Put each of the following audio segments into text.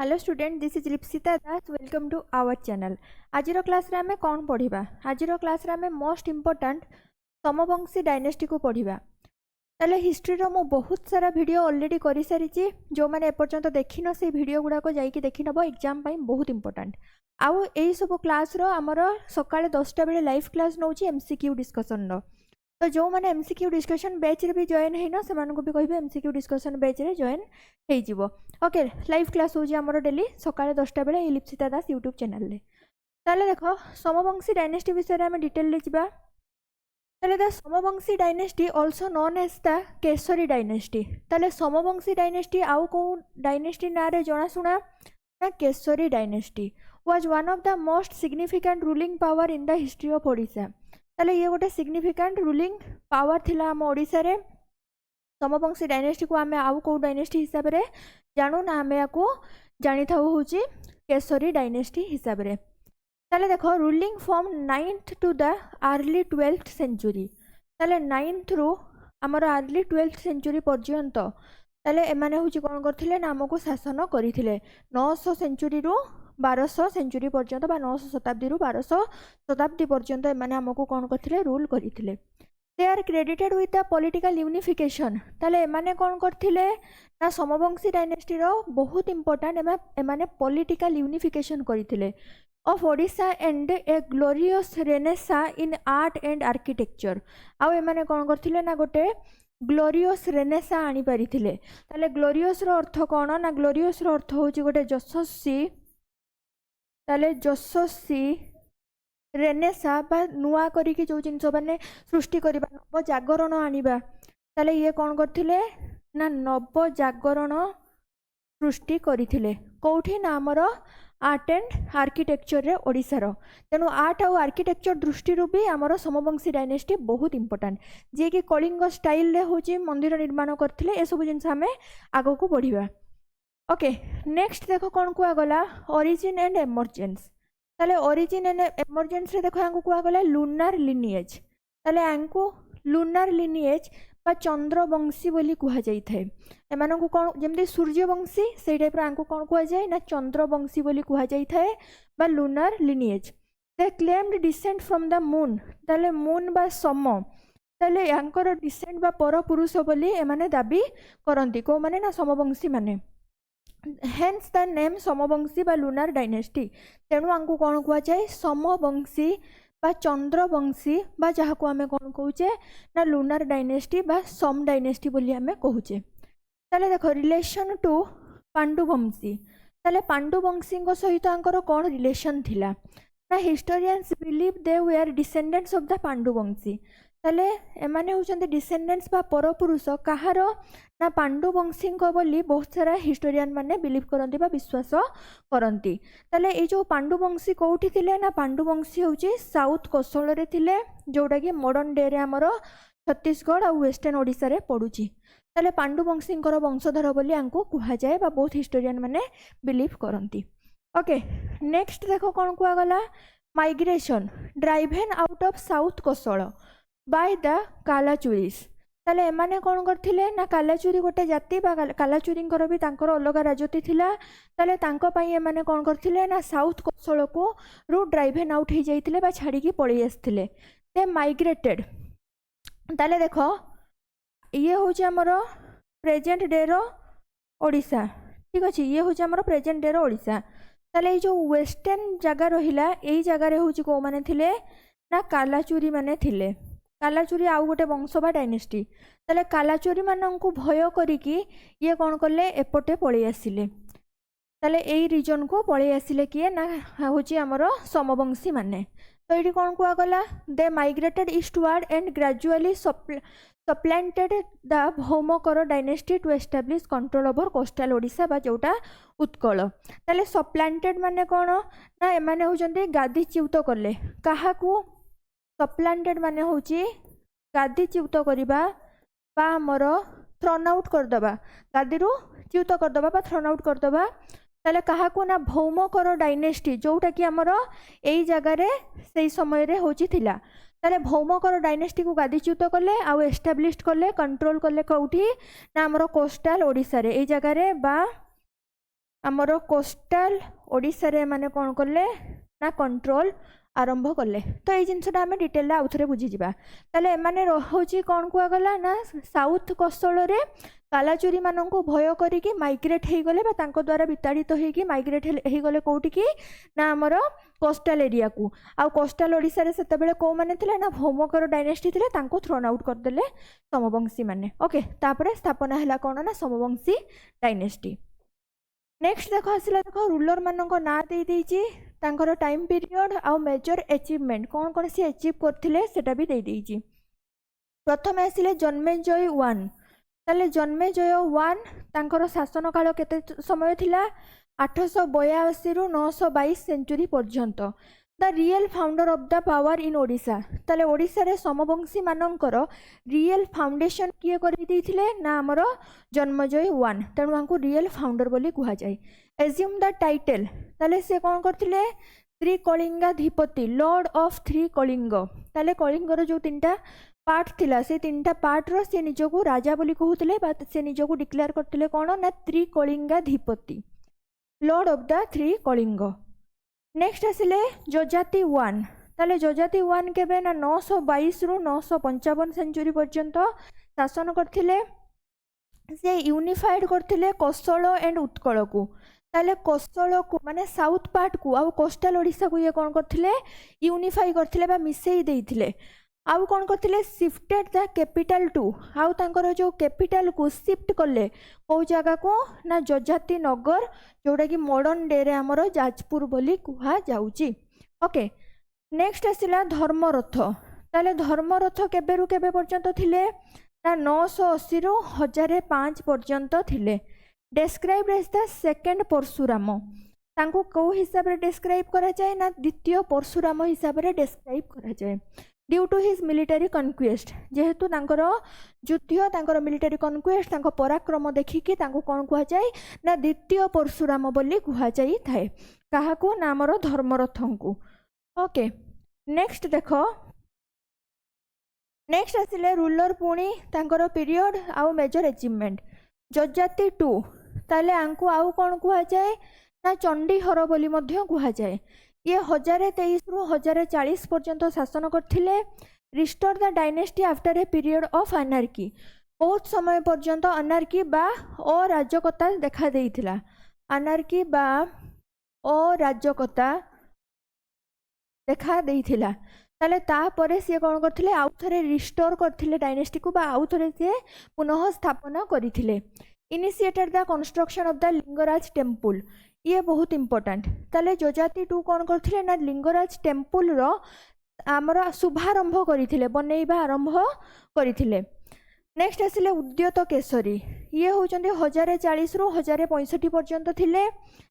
Hello student, this is Lipsita Das. Welcome to our channel. आज class रे आमे कौन पढ़िबा? आज क्लास रे आमे मोस्ट इम्पोर्टेंट समवंशी डायनेस्टी को पढ़िबा। ताले हिस्ट्री रो मो बहुत सारा वीडियो ऑलरेडी करि सारी छि। जो माने एपर्यंत देखिनो से वीडियो गुडा को जाईकी देखि नबो, एग्जाम पई बहुत इम्पोर्टेंट। आउ एई सब क्लास रो हमर सकाळे 10टा बेले लाइव क्लास नउछि एमसीक्यू डिस्कशन रो। तो जो मैंने एमसीक्यू डिस्कशन बैच रे भी जॉइन है ना, से भी कहिबे एमसीक्यू डिस्कशन बैच रे जॉइन हो जिवो। ओके, लाइव क्लास होजी हमर डेली सकाळे 10टा बेले लिप्सिता दास यूट्यूब चैनल रे। ताले देखो समवंशी डायनेस्टी विषय रे हम डिटेल ले जिबा। ताले the Somavamshi dynasty also known as the Kesari dynasty. ताले समवंशी डायनेस्टी आउ को डायनेस्टी ना रे जणा सुना ना, Kesari dynasty was one of the most significant ruling power in the history of Odisha. ताले ये गोटे सिग्निफिकेंट रूलिंग पावर थिला हम ओडिशा रे। समवंशी डायनेस्टी को आमे आउ को डायनेस्टी हिसाब रे जानू ना, आमे याको जानि थाउ होची केसरी डायनेस्टी हिसाब रे। ताले देखो ruling from 9th to the early 12th century. ताले 9th रु हमर अर्ली 12th सेंचुरी पर्यंत ताले एमाने होची कोन करथिले ना, हमको शासन करिथिले 900 सेंचुरी रु 1200 सेंचुरी पर्यंत बा 900 शताब्दी रु 1200 शताब्दी पर्यंत एमाने हमको कौन करथिले, रूल करथिले। They are credited with the political unification. ताले एमाने कौन करथिले ना, समवंशी डायनेस्टी रो बहुत इंपोर्टेंट एमाने पॉलिटिकल यूनिफिकेशन करथिले of Odisha and a glorious Renaissance in art and architecture. आउ एमाने कौन करथिले ना, गोटे ग्लोरियस रेनेसा आनी परिथिले। ताले ग्लोरियस रो अर्थ कौन ना, ग्लोरियस रो अर्थ होची गोटे यशस्वी। ताले यशस्वी रेनेसा बा नुआ करिकी जो जिनस माने सृष्टि करबा, नव जागरण आनिबा। ताले ये कौन करथिले ना, नव जागरण सृष्टि करिथिले। कोठी ना हमर आर्ट एंड आर्किटेक्चर रे ओडिसा रो। तेनु आर्ट और आर्किटेक्चर दृष्टि रू भी हमर समवंशी डायनेस्टी बहुत इंपोर्टेंट। जे कि कलिंग स्टाइल रे होची मंदिर निर्माण करथिले। ए सब जिनस हमें आगो को बढ़िबा। ओके, नेक्स्ट देखो कौन कुआ गला, ओरिजिन एंड एमर्जेंस। ताले ओरिजिन एंड एमर्जेंस रे देखो यांको कुआ गला लुनार लिनिएज। ताले यांको लुनार लिनिएज बा चंद्रवंशी बोली कुहा जाई थाए। एमानन को कोन जेमदे सूर्यवंशी सेई टाइप रो यांको कोन कुहा जाय ना, चंद्रवंशी बोली कुहा जाई थाए बा lunar lineage. They claimed decent from the moon. ताले मून बा सम, ताले यांकर डिसेंट बा पर पुरुष बोली एमाने दाबी करंती को माने ना, समवंशी माने। हेन्स द नेम समवंशी बा लुनार डायनेस्टी। तेणु आंकु कौन कुआ जाए, समवंशी बा चंद्रवंशी बा जहाँ को आमे कौन कहूचे ना, लुनार डायनेस्टी बा सम डायनेस्टी बोली आमे कहूचे। ताले देखो रिलेशन टू पांडुवंशी। ताले पांडुवंशी सहित आंकर कौन रिलेशन थिला ना, historians believe they were descendants of the Panduvanshi. ताले एमाने होचंते डिसेंडेंट्स बा परपुरुष कहार ना, पांडुवंशी बोली बहुत सारा हिस्टोरियन माने बिलीव करंती बा विश्वास करंती। ताले ए जो पांडुवंशी कोठी थिले ना, पांडुवंशी होची साउथ कोसल रे थिले, जोटा कि मॉडर्न डे रे हमर छत्तीसगढ़ और वेस्टर्न ओडिशा रे पडुची। ताले पांडुवंशी वंशधर बोली आंको कुहा जाए बा बहुत हिस्टोरियन माने बिलीव करंती। ओके, नेक्स्ट देखो कौन कुआ गला, migration driven out of south Kosala by the Kalachuris. ताले एमाने कौन करथिले ना, कालाचुरी गोटे जाति बा कालाचुरींकर भी तांकर अलग राजती थिला। ताले तांको पई एमाने कौन करथिले ना, साउथ कोसल को रु ड्राइवेन आउट हो जाइथिले बा छाड़ी पळी आस्थिले। They migrated. ताले देखो ये होची हमर प्रेजेंट डे रो ओडिशा। ठीक अछि, ये होची हमर प्रेजेंट डे रो ओडिशा। ताले जो वेस्टर्न जगह रहिला, एई जगह रे होची को माने थिले ना, कालाचुरी माने थिले। कालाचुरी आउ गोटे वंश बा डायनेस्टी। ताले कालाचुरी माननकु भय करिकी ये कौन कले, एपटे पळी आसिले। ताले एई रीजन को पळी आसिले किए ना, होची हमर समवंशी माने। तो एठी कौन कुआ गला, they migrated eastward and gradually supplanted the Bhaumakara dynasty to establish control over coastal Odisha बा जोटा उत्कल। ताले सप्लांटेड माने कौन ना, एमाने होचंती गादी च्युत करले। काहाकू सप्लांटेड माने होची गादी च्युत करिबा बा हमर थ्रोन आउट करदबा, गादी रु च्युत करदबा बा थ्रोन आउट करदबा। ताले काहाकू ना, भौमकर डायनेस्टी जोटा कि हमर एई जगह रे सेई समय रे होची थिला। ताले भौमकर डायनेस्टी को गादीच्युत कले आउ एस्टाब्लिश कले, कंट्रोल कले कौठी ना, हमर कोस्टल ओडिशा रे एई जगह रे बा आमर कोस्टाल ओडिशा रे माने कौन कले ना कंट्रोल आरंभ कले। तो ये जिनसा आम डिटेल आउ थे बुझीजा। ताले एमाने रोचे कौन कुआगला ना साउथ कोस्टल रे कालाचोरी मानन को भय करिकी माइग्रेट हो गले द्वारा विताड़ित होगी माइग्रेट हो गले कौटी की ना आमर कोस्टाल एरिया को। आ कोस्टाल ओडिशा रे सेते बेले को माने थिले ना भौमकर डायनेस्टी थिले तांको थ्रोन आउट करदेले सोमवंशी माने। ओके तापरे स्थापना हैला कोन ना सोमवंशी डायनेस्टी। नेक्स्ट देख आसला देख रूलर मानक ना दे देइची तांकर टाइम पीरियड आउ मेजर अचीवमेंट कौन कौन सी अचीव करथिले सेटा भी दे देइची। प्रथम आसिले जन्मेजय 1 ताले जन्मेजय 1 तांकर शासन काल केते समय थिला 882 रु 922 सेंचुरी पर्यंत। The real founder of the power in Odisha ताले ओडिशा रे समवंशी मानकर रियल फाउंडेशन किए करि दैथिले ना हमर जन्मजय 1 तेणु हमको रियल फाउंडर बोली कुहा जाय। एज्यूम द टाइटल ताले से कौन करथिले त्रिकलिंगाधिपति लॉर्ड ऑफ थ्री कलिंग ताले कलिंगर जो तीनटा पार्ट थिला से तीनटा पार्ट रो से निजको राजा बोली कहउतले बा से निजको डिक्लेयर करथिले कोन ना Trikalingadhipati lord of the three Kalinga. Next आसिले जजाति 1 ताले जजाति 1 केबे ना 922 रु 955 सेंचुरी पर्यंत शासन करथिले। से यूनिफाइड करथिले कोसल एंड उत्कल को ताले कोसल को माने साउथ पार्ट को आ कोस्टल ओडिशा को ये कौन करथिले यूनिफाई करथिले बा मिसेई देइथिले। आउ कौन करथिले शिफ्टेड द कैपिटल टू आउ तांकर जो कैपिटल को शिफ्ट कले को जगह को ना जजाति नगर जोड़ा कि मॉडर्न डे रे हमर जाजपुर बोली कुहा जाउची। ओके नेक्स्ट आसिला धर्मरथ ताले धर्मरथ केबे रु केबे पर्यंत थिले ना 980 रु 1005 पर्यंत थिले। Describe as the second Parashuram तांको को हिसाब रे डिस्क्राइब करा जाय ना द्वितीय परशुराम हिसाब रे डिस्क्राइब करा जाय। ड्यू टू हिज मिलिटरी कनक्वेस्ट जेहेतु तांकर युद्ध तांकर मिलिटरी कनक्वेस्ट तांको पराक्रम देखिकी तांको कोन कुहा जाय ना द्वितीय परशुराम बोली कुहा जाय थाए काहाको ना हमर धर्मरथंकु। ओके नेक्स्ट देखो नेक्स्ट आसिले रूलर पुणी तांकर पीरियड आउ मेजर अचीवमेंट। जजाति 2 ताले आंकु आउ कोन कुहा जाय ना चंडीहर बोली मध्य कुहा जाय। ये 1023 रु 1040 पर्यंत शासन करथिले। Restore the dynasty after a period of anarchy बहुत समय पर्यंत अनार्की बा अराजकता देखा देइथिला। अनार्की बा अराजकता देखा देइथिला ताले तापरे से कौन करथिले आउ थरे रिस्टोर करथिले डायनेस्टी को बा आउ थरे से पुनः स्थापना करिथिले। Initiated the construction of the Lingaraj temple ये बहुत इंपोर्टेंट ताले जजाति 2 कौन करथिले ना लिंगराज टेम्पल रो आमर शुभारंभ करिथिले बनेइबा आरंभ करिथिले। नेक्स्ट आसिले उद्यत केसरी ये होचंदी 1040 रु 1065 पर्यंत थिले।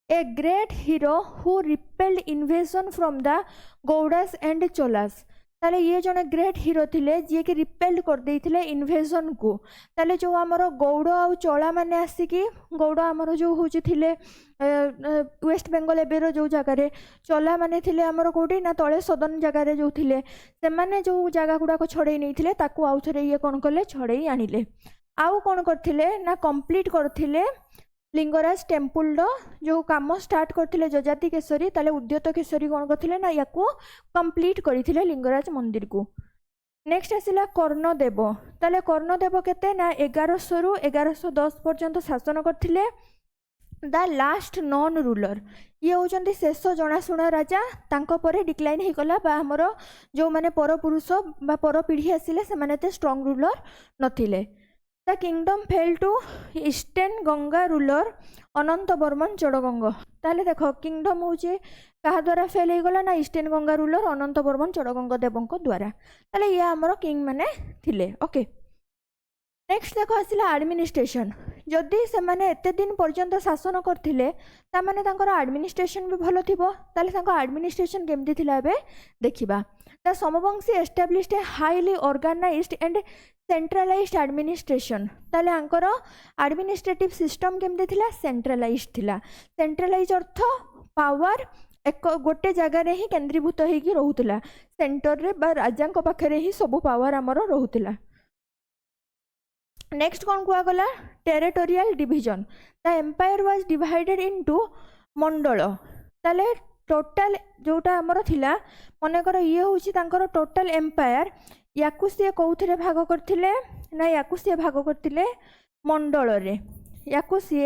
A great hero who repelled invasion from the Gaudas and Cholas ताले ये जने ग्रेट हीरो थिले जे कि रिपेल्ड कर देइथिले इन्वेजन को। ताले जो हमर गौड़ आउ चोला माने आसिकी गौड़ हमर जो होची थिले वेस्ट बेंगल एबेरो जो जगह रे चोला माने थिले हमर कोठी ना तळे सदन जगह रे जो थिले से माने जो जगह गुडा को छड़ेई नै थिले ताकू आउ थरे ये कोन करले छड़ेई आनिले। आउ कोन करथिले ना कंप्लीट करथिले लिंगराज टेम्पल जो काम स्टार्ट करथिले जजाति केसरी ताले उद्यत केसरी कौन करथिले ना याकू कंप्लीट करथिले लिंगराज मंदिर को। नेक्स्ट आसिला कर्णदेव ताले कर्णदेव केते ना 1100 रु 1110 पर्यंत शासन करथिले। द लास्ट नॉन रूलर ये होचंदी शेष जनाशुना राजा तांको परे डिक्लाइन हे गला बा हमर जो माने पर पुरुष बा पर पीढ़ी आसिले से माने ते स्ट्रांग रूलर नथिले। The kingdom fell to eastern Ganga ruler Anantavarman Chodaganga ताले देखो किंगडम होचे कहा द्वारा फेल हो गला ना eastern Ganga ruler Anantavarman Chodaganga देवंक द्वारा ताले ये हमर किंग माने थिले। ओके नेक्स्ट देखो आसिला एडमिनिस्ट्रेशन जदि से माने एते दिन पर्यंत शासन करथिले ता माने तांकर एडमिनिस्ट्रेशन भी भलो थिबो ताले तांको एडमिनिस्ट्रेशन केमति थिला एबे देखिबा। The Somavamshi established a highly organised and centralised administration ताले आंकर एडमिनिस्ट्रेटिव सिस्टम केमति थिला सेंट्रलाइज्ड थिला। सेंट्रलाइज अर्थ पावर एक गोटे जगह रे ही केंद्रीभूत होगी रहउतला सेंटर रे बा राजा को पाखरे ही सब पावर हमर रहउतला। नेक्स्ट कौन कुआगला territorial division the empire was divided into Mandala ताले टोटाल जोटा आमर थिला मनकर ये होची तांकर टोटाल एम्पायर याकू सी कौथिरे भाग करथिले ना याकू सी भाग करथिले मंडल रे याकू सी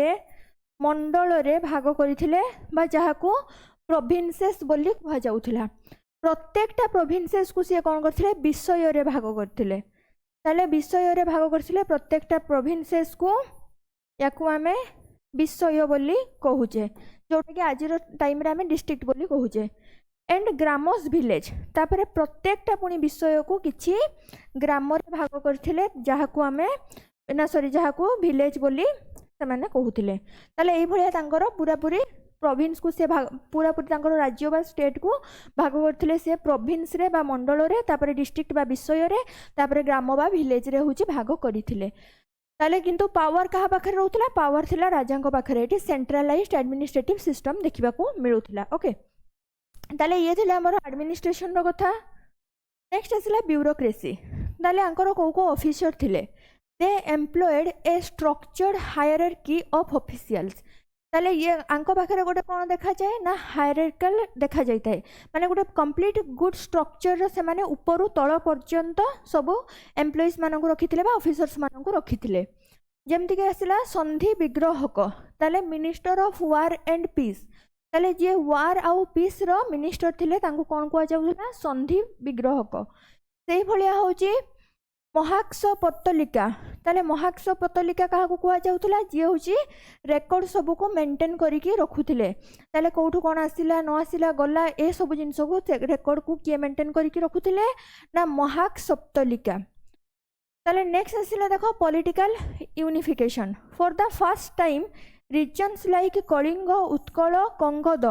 मंडल रे भाग करथिले बा जहाकू प्रोविन्सेस बोली कहा जाउथिला प्रत्येकटा प्रोविन्सेस को सी कौन करथिले विषय रे भाग करथिले ताले विषय रे भाग करथिले प्रत्येकटा प्रोविन्सेस को याकू आमे विषय बोली कहूचे जोटा कि आज टाइम रे आमे डिस्ट्रिक्ट बोली कहूचे एंड ग्रामस विलेज तापर प्रत्येकटा पुणी विषय को किछि ग्राम रे भाग करथिले जहाकू आमे ना सॉरी जहाकू विलेज बोली से माने कहूथिले ताले एई भलिया तांकर पूरा पूरी प्रोविन्स को से पूरा पूरी तांकर राज्य बा स्टेट को भाग करथिले से प्रोविन्स रे बा मंडल रे तापर डिस्ट्रिक्ट बा विषय रे तापर ग्राम बा विलेज रे होची भाग करिथिले ताले किंतु पावर कहा पाखरे रहउतला पावर थिला राजांको पाखरे एटी सेंट्रलाइज्ड एडमिनिस्ट्रेटिव सिस्टम देखिबा को मिलुथिला ओके ताले ये थिला हमर एडमिनिस्ट्रेशन रो कथा नेक्स्ट आसिला ब्यूरोक्रेसी ताले आंकर को ऑफिसर थिले they employed a structured hierarchy of officials ताले ये आंको पाखरे गोटे कौन देखा जाए ना हायरार्किकल देखा जाता है माने गोटे कंप्लीट गुड स्ट्रक्चर से माने ऊपर तल पर्यंत सब एम्प्लॉइज मानक रखिथिले बा ऑफिसर्स मानक रखिथिले जेमति के आसिला संधि विग्रहक ताले minister of war and peace ताले जे वार आउ पीस रो मिनिस्टर थिले तांको कोन कुआ जाउला संधि विग्रहक सेही भलिया होची महाक्ष पत्तलिका ताले महाक्ष पत्तलिका कहा कुआ जाउतला जे होची रेकॉर्ड सब को मेंटेन करिकि रखुथिले ताले कोठु कोन आसिला न आसिला गला ए सब जिंस को रेकॉर्ड को किए मेंटेन करिकि रखुथिले ना महाक्ष पत्तलिका ताले नेक्स्ट आसिला देखो political unification for the first time regions like Kalinga Utkal Kangoda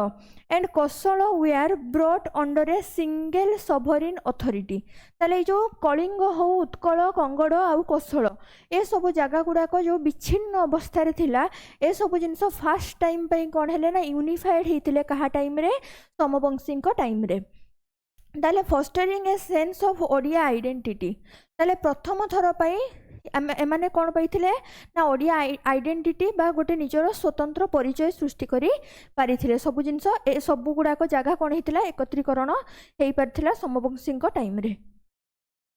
and Kosala were brought under a single sovereign authority ताले जो कलिंग हो उत्कल कंगड़ आउ कोसल ए सब जगह गुड़ाक जो विच्छिन्न अवस्था थिला ए सब जिनस फास्ट टाइम पे कौन है ना यूनिफाइड होते कहा टाइम रे सोमवंशी टाइम रे ताले fostering a sense of Odia identity ताले प्रथम थर पाई एमाने कौन पाइथिले ना ओडिया आइडेंटिटी बा गोटे निजर स्वतंत्र परिचय सृष्टि करी पारिथिले सब जिनस ए सब गुड़ाक जगह कौन होता एकत्रीकरण हो पारिथिला सोमवंशी टाइम रे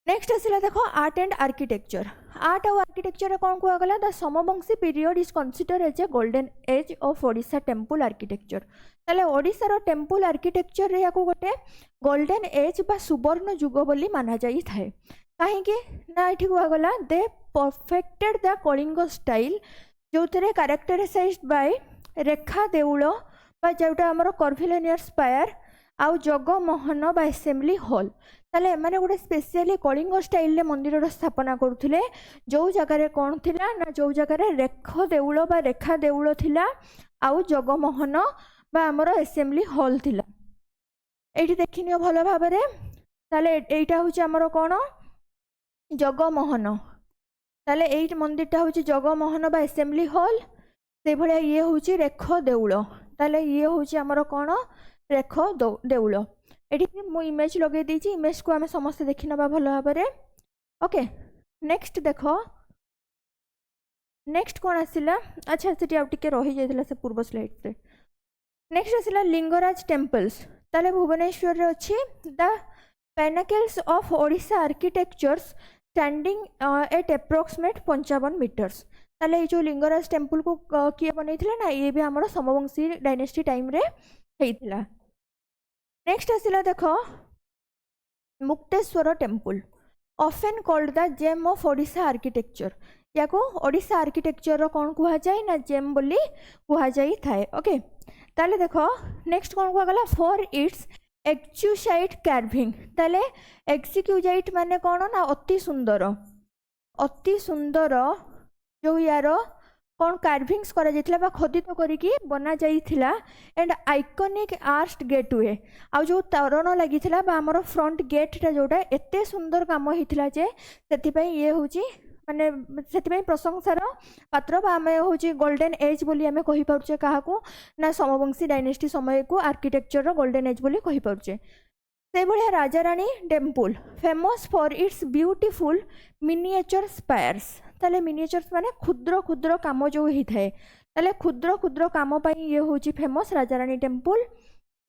नेक्स्ट आसिला देखो आर्ट एंड आर्किटेक्चर आर्ट और आर्किटेक्चर कौन कहगला the Somavamshi period is consider as a golden age of Odisha temple architecture ताले ओडिशार टेम्पल आर्किटेक्चर रे याकू गोटे गोल्डन एज बा सुवर्ण युग बोली माना जाई थाए कहीं ना ये कहगला दे परफेक्टेड द कलिंग स्टाइल जो थे कैरेक्टराइज्ड बाय रेखा देउल बा जोटा आमर कर्भिलिनियर स्पायर आउ जगमोहन बा असेंबली हॉल ताले माने गोटे स्पेशली कलिंग स्टाइल रे मंदिर स्थापना करुथिले जो जगह कौन थिला ना जो जगह रेख देउल बा रेखा देउल थिला आउ जगमोहन बा आमर असेंबली हॉल थिला एठी देखिनियो भलो भाबरे ताले एटा होची आमर कोन जगमोहन ताले एई मंदिरटा होची जगमोहन बा असेंबली हॉल से भलिया ये होची रेख देउल ताले ये होची आमर कोन रेख देउल एठी मु इमेज लगे दीची इमेज को आमे समस्त देखि नबा भलो भाबरे ओके नेक्स्ट देखो नेक्स्ट कोन आसिला अच्छा सेठी आउ टिके रहि जाइतला से पूर्व स्लाइड से नेक्स्ट आसिला लिंगराज टेम्पल्स ताले भुवनेश्वर रे अछि the pinnacles of Odisha architectures standing at approximate 55 metres ताले जो लिंगराज टेम्पल को किए बनैथिले ना ये भी हमर सोमवंशी डायनेस्टी टाइम रे हेइथिला नेक्स्ट आसिला देखो Mukteshwar temple often called the gem of Odisha architecture याको ओडिशा आर्किटेक्चर कौन कहा जाए ना जेम बोली कहा जाई थाए ओके ताले देखो नेक्स्ट कौन कहा गला फॉर इट्स एक्चुसाइट कार्विंग ताले एक्सिक्यूजाइट माने कौन ना अति सुंदर जो यार कौन कार्विंग्स करा जाइथिला बा खोदित करिकी बना जाइथिला एंड आइकॉनिक आर्च्ड गेटवे आ जो तोरण लागिथिला बा हमर फ्रंट गेटटा जोटा एते सुंदर काम होइथिला जे सेति पई ये होची माने सेति पई प्रशंसार पात्र बा हमें होची गोल्डन एज बोली हमें कहि पाउचे काहाकू ना सोमवंशी डायनेस्टी समय को आर्किटेक्चर रो गोल्डन एज बोली कहि पाउचे से भलिया Raja Rani temple famous for its beautiful miniature spires ताले मिनिएचर्स माने क्षुद्र क्षुद्र काम जो होता है ताले क्षुद्र क्षुद्र काम ये हूँ फेमस राजाराणी टेम्पल।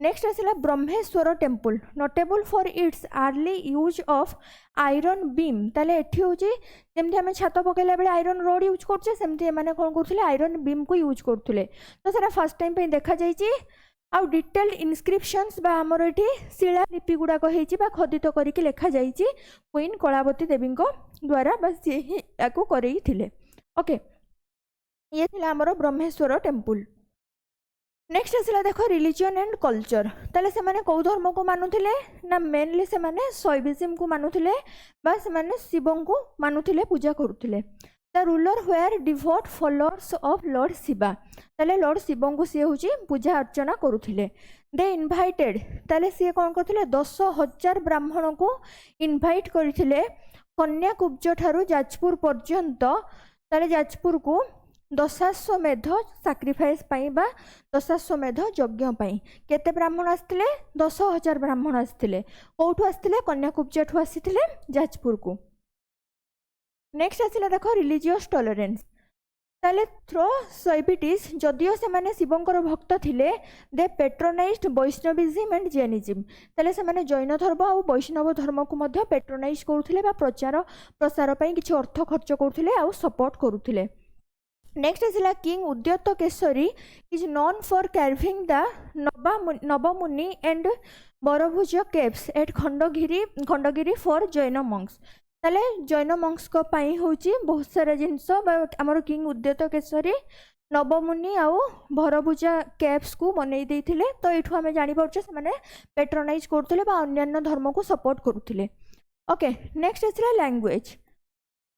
नेक्स्ट आसला Brahmeshwar temple notable for its early use of iron beam ताले एठी हूँ जमती आम छात पकड़ा बेले आयरन रोड यूज करछे सेमती मैंने कौन करथुले आयरन बीम को यूज करथुले तो सेटा फर्स्ट टाइम पे देखा जाइए। आउ डिटेल्ड इनस्क्रिप्शंस बा हमर एठी शिलालिपि गुड़ाक होइछि बा खोदित करिकि लेखा जाइछि क्वीन कलावती देवी द्वारा बा सी ही याकू करई थिले। ओके ये थिला हमर ब्रह्मेश्वर टेम्पल। नेक्स्ट आसला देखो रिलीजन एंड कल्चर ताले से माने कौ धर्म को मानुथिले ना मेनली से माने शैविज्म को मानुथिले बा से माने शिवं को मानुथिले पूजा करुथिले। The ruler were devout followers of lord Shiva ताले लॉर्ड शिवं को सी होची पूजा अर्चना करुथिले। दे इनवाइटेड ताले सी कौन करथिले 10,000 ब्राह्मण को इनवाइट करथिले कन्याकुब्ज ठारू जाजपुर पर्यंत ताले जाजपुर को दशाश्वमेध साक्रिफाइस पाई बा दशाश्वमेध यज्ञ पाई केते ब्राह्मण आसथिले 10,000 ब्राह्मण आसथिले कोठु आसथिले कन्याकुब्ज ठु आसीथिले जाजपुर को। नेक्स्ट आसला देखो रिलीजियस टॉलरेंस ताले थ्रो साइबिटिस जदियो से माने शिवंकर भक्त थिले दे पेट्रोनाइज्ड वैष्णविज्म एंड जैनिज्म ताले से माने जैन धर्म और वैष्णव धर्म को मध्य पेट्रोनाइज करुथिले बा प्रचार प्रसार पई किछि अर्थ खर्च करुथिले आ सपोर्ट करुथिले। नेक्स्ट आसला king Udyota Keshari is known for carving the Navamuni and Barabhuja caves at Khandagiri for Jain monks ताले जैन मंक्स को पाई होची बहुत सारा जिनस आमर किंग उद्यत केशरी नवमुनि आउ भरभुजा केव्स को बनई देथिले तो एठु आमे जानि परछे से माने पेट्रोनाइज करथिले बा अन्यान्य धर्म को सपोर्ट करुथिले। ओके नेक्स्ट आसला language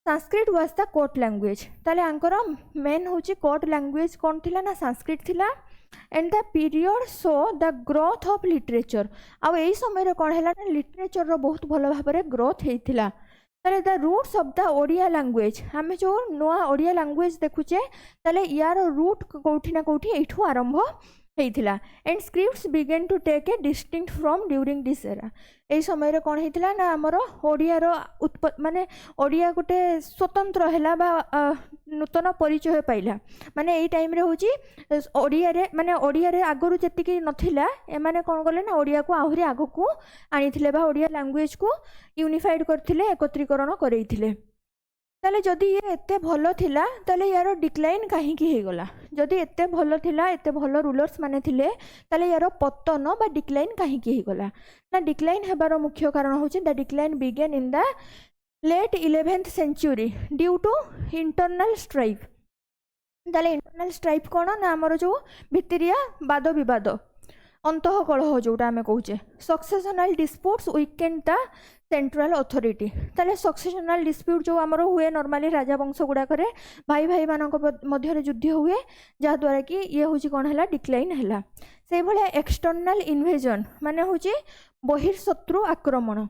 Sanskrit was the court language ताले आंकर मेन होची कोर्ट लैंग्वेज कौन थिला ना संस्कृत थिला and the period show the growth of literature आउ एई समय रे कोन हैला ना लिटरेचर रो बहुत भलो भाबरे ग्रोथ हेइथिला। ताले the roots of the Odia language आमे जो नोआ ओडिया लैंग्वेज देखुचे ताले यार रूट कोठी ना कोठी एठु आरंभ हेइथिला and scripts begin to take a distinct from during this era एई समय रे कोन हेइथिला ना हमर ओडिया रो माने ओडिया गोटे स्वतंत्र हैला बा नूतन परिचय पाइला माने एई टाइम रे होची ओडिया रे माने ओडिया रे आगरु जेतिकी नथिला ए माने कोन गले ना ओडिया को आहुरी आगो को आनिथिले बा ओडिया लैंग्वेज को यूनिफाइड करथिले एकत्रीकरण करैथिले। ताले जदि ये एते भलो थिला ताले यार डिक्लाइन काहे की हे गला जदि एते भलो थिला एते भलो रूलर्स माने थिले ताले यार पतन बा डिक्लाइन काहे की हे गला ना डिक्लाइन हेबार मुख्य कारण होचे the decline began in the late 11th century due to internal strife ताले इंटरनल स्ट्राइफ कोन ना हमर जो भितरिया वाद विवाद अंतः कलह जोटा आम कहे successional disputes weakened the central authority ताले सक्सेसनाल डिस्प्यूट जो आमर हुए नॉर्मली राजवंश गुड़ाक भाई भाई मानक मध्य युद्ध हुए जहाद्वारा कि ये हूँ कौन है डिक्लाइन है से भाया एक्सटर्नाल इन्वेजन माने हूँ बहिर्शत्रु आक्रमण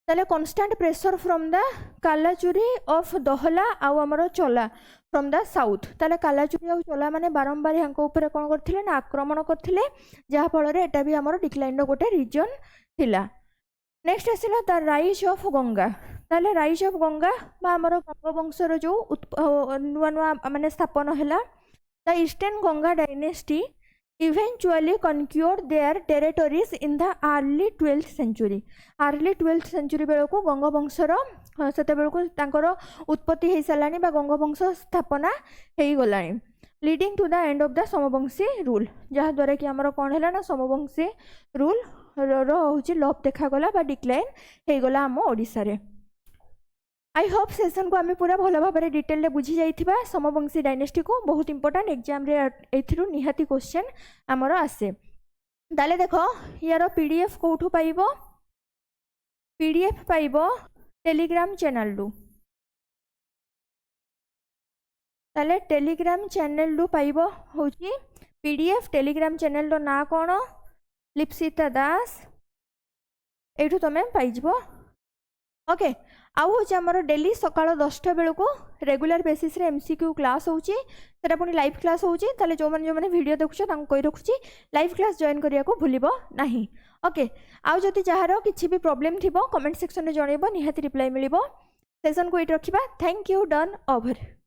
ताले constant pressure from the Kalachuri of दहला आउ आमर चला फ्रॉम द साउथ ताले कालाचुरी आउ चला माने बारंबार यहाँ ऊपर कौन करथिले ना आक्रमण करथिले जहा फल एटा भी आमर डिक्लाइन गोटे रीजन थिला। नेक्स्ट आसला द राइज ऑफ गंगा ताले राइज ऑफ गंगा बा आमर गंगवंशर जो नुआ नुआ माने स्थापन हैला the eastern Ganga dynasty eventually conquered their territories in the early 12th century early 12th century बेलको गंगवंशर सेते बेलको तांकर उत्पत्ति हे सालानी बा गंगवंश स्थापना हेई गलानी leading to the end of the Somavamshi rule जहा द्वारा कि हमर कोन हैला ना समवंशी रूल रो होची लॉप देखा गला बा डिक्लाइन हे गला हम ओडिसा रे। आई होप सेशन को आम पूरा भल भाव में डिटेल बुझी जाइथिबा समवंशी डायनेस्टी को बहुत इंपोर्टेंट एग्जाम रे एथिरु निहाती क्वेश्चन आमर आसे ताले देखो यार पीडीएफ कोठु पाइबो पीडीएफ पाइबो टेलीग्राम चैनल रु ताले टेलीग्राम चैनल रु पाइबो होची पीडीएफ टेलीग्राम चैनल रो ना कोन लिप्सिता दास एठु तमे पाइजबो। ओके आउ हूँ आमर डेली सकाल 10टा बेलू रेगुलर बेसिस रे एमसीक्यू क्लास होची सेटा पुनी लाइव क्लास होची ताले जो माने वीडियो देखुछ तांको कहि रखुची लाइव क्लास जॉइन करिया को भूलिबो नाही। ओके आउ जति जहार किछि भी प्रॉब्लम थिबो कमेंट सेक्शन रे जणैबो निहाती रिप्लाई मिलिबो। सेशन को ये रखा। Thank you, done, over.